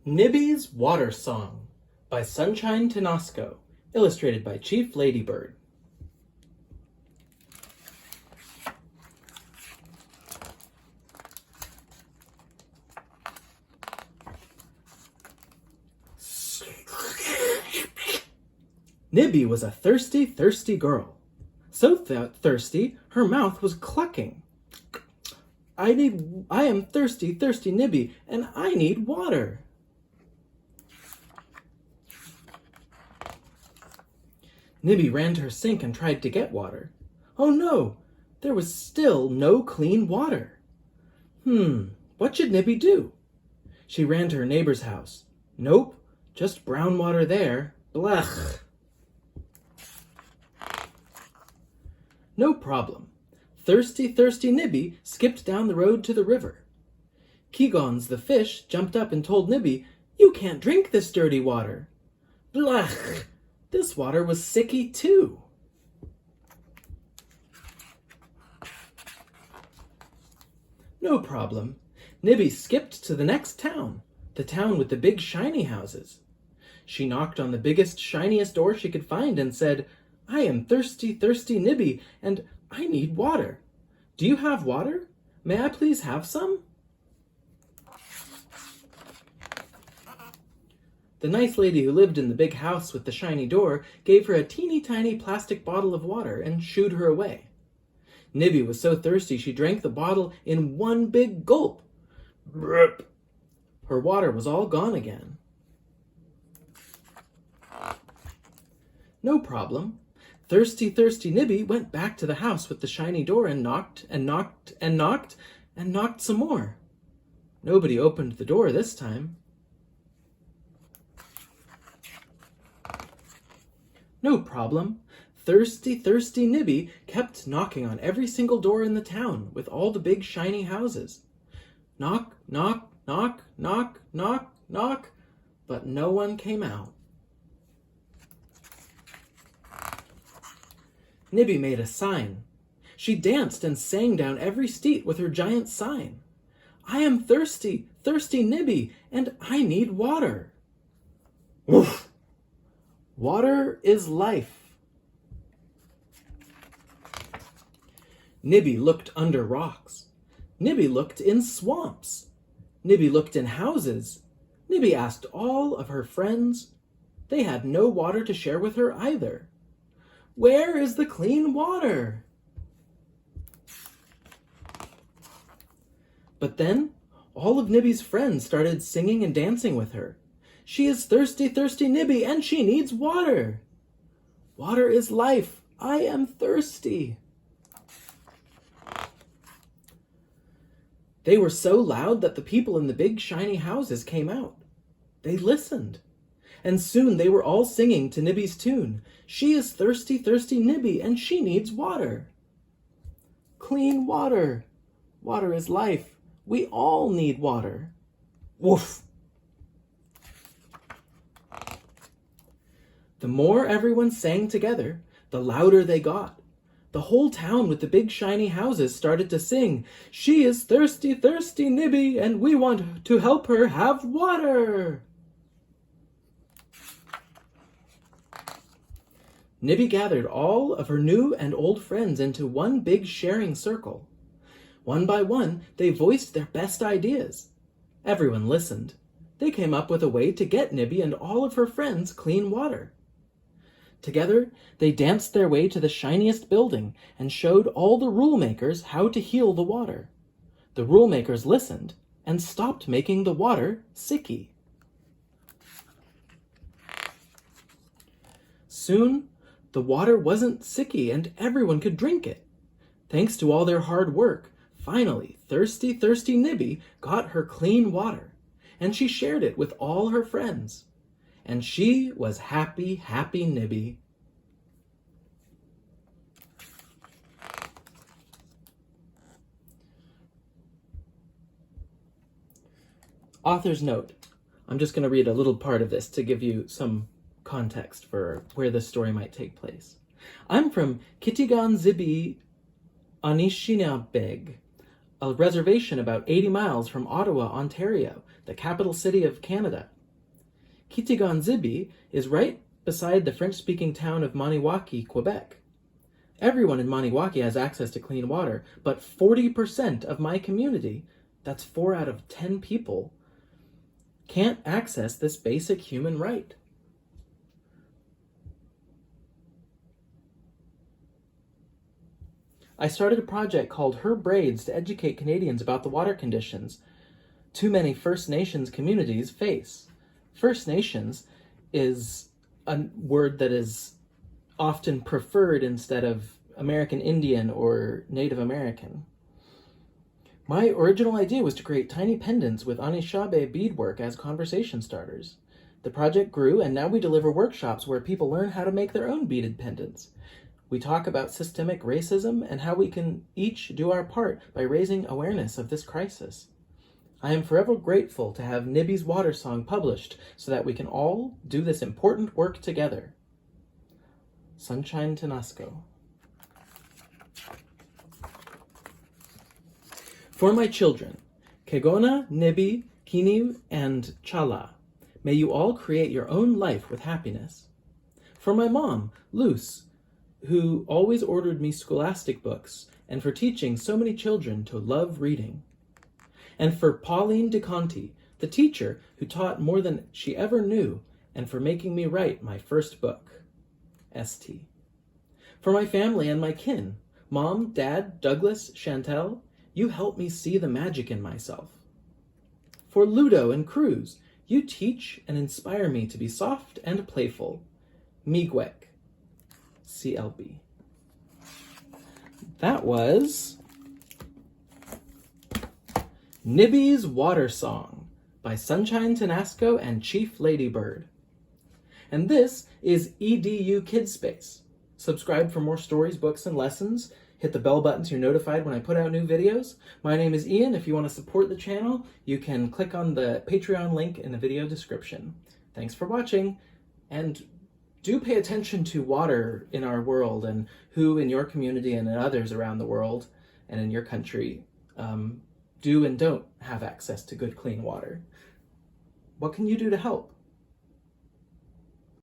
Nibby's Water Song by Sunshine Tenasco, illustrated by Chief Ladybird. Nibby was a thirsty, thirsty girl. So thirsty, her mouth was clucking. I am thirsty, thirsty Nibby, and I need water. Nibby ran to her sink and tried to get water. Oh no, there was still no clean water. What should Nibby do? She ran to her neighbor's house. Nope, just brown water there. Blech. No problem. Thirsty, thirsty Nibby skipped down the road to the river. Keegons the fish jumped up and told Nibby, "You can't drink this dirty water." Blech! This water was sicky too. No problem. Nibby skipped to the next town, the town with the big shiny houses. She knocked on the biggest, shiniest door she could find and said, "I am thirsty, thirsty Nibby, and I need water. Do you have water? May I please have some?" The nice lady who lived in the big house with the shiny door gave her a teeny tiny plastic bottle of water and shooed her away. Nibby was so thirsty she drank the bottle in one big gulp. Brrp. Her water was all gone again. No problem. Thirsty, thirsty Nibby went back to the house with the shiny door and knocked and knocked and knocked and knocked some more. Nobody opened the door this time. No problem. Thirsty, thirsty Nibby kept knocking on every single door in the town with all the big shiny houses. Knock, knock, knock, knock, knock, knock, but no one came out. Nibby made a sign. She danced and sang down every street with her giant sign. I am thirsty, thirsty Nibby, and I need water. Woof! Water is life. Nibby looked under rocks. Nibby looked in swamps. Nibby looked in houses. Nibby asked all of her friends. They had no water to share with her either. Where is the clean water? But then all of Nibby's friends started singing and dancing with her. She is thirsty, thirsty Nibby, and she needs water. Water is life. I am thirsty. They were so loud that the people in the big shiny houses came out. They listened. And soon they were all singing to Nibby's tune. She is thirsty, thirsty Nibby, and she needs water. Clean water. Water is life. We all need water. Woof. The more everyone sang together, the louder they got. The whole town with the big shiny houses started to sing, She is thirsty, thirsty Nibby, and we want to help her have water. Nibby gathered all of her new and old friends into one big sharing circle. One by one, they voiced their best ideas. Everyone listened. They came up with a way to get Nibby and all of her friends clean water. Together, they danced their way to the shiniest building and showed all the rule makers how to heal the water. The rule makers listened and stopped making the water sicky. Soon, the water wasn't sicky and everyone could drink it. Thanks to all their hard work, finally, thirsty, thirsty Nibby got her clean water, and she shared it with all her friends. And she was happy, happy Nibby. Author's note. I'm just going to read a little part of this to give you some context for where this story might take place. I'm from Kitigan Zibi Anishinabeg, a reservation about 80 miles from Ottawa, Ontario, the capital city of Canada. Kitigan-Zibi is right beside the French-speaking town of Maniwaki, Quebec. Everyone in Maniwaki has access to clean water, but 40% of my community, that's 4 out of 10 people, can't access this basic human right. I started a project called Her Braids to educate Canadians about the water conditions too many First Nations communities face. First Nations is a word that is often preferred instead of American Indian or Native American. My original idea was to create tiny pendants with Anishinaabe beadwork as conversation starters. The project grew, and now we deliver workshops where people learn how to make their own beaded pendants. We talk about systemic racism and how we can each do our part by raising awareness of this crisis. I am forever grateful to have Nibby's water song published so that we can all do this important work together. Sunshine Tenasco. For my children, Kegona, Nibi, Kiniv, and Chala, may you all create your own life with happiness. For my mom, Luce, who always ordered me scholastic books, and for teaching so many children to love reading. And for Pauline DeConti, the teacher who taught more than she ever knew, and for making me write my first book. St. For my family and my kin, Mom, Dad, Douglas, Chantel, you help me see the magic in myself. For Ludo and Cruz, you teach and inspire me to be soft and playful. Miigwech. CLB. That was Nibby's Water Song by Sunshine Tenasco and Chief Ladybird. And this is EDU Kids Space. Subscribe for more stories, books, and lessons. Hit the bell button so you're notified when I put out new videos. My name is Ian. If you want to support the channel, you can click on the Patreon link in the video description. Thanks for watching, and do pay attention to water in our world and who in your community and in others around the world and in your country do and don't have access to good, clean water. What can you do to help?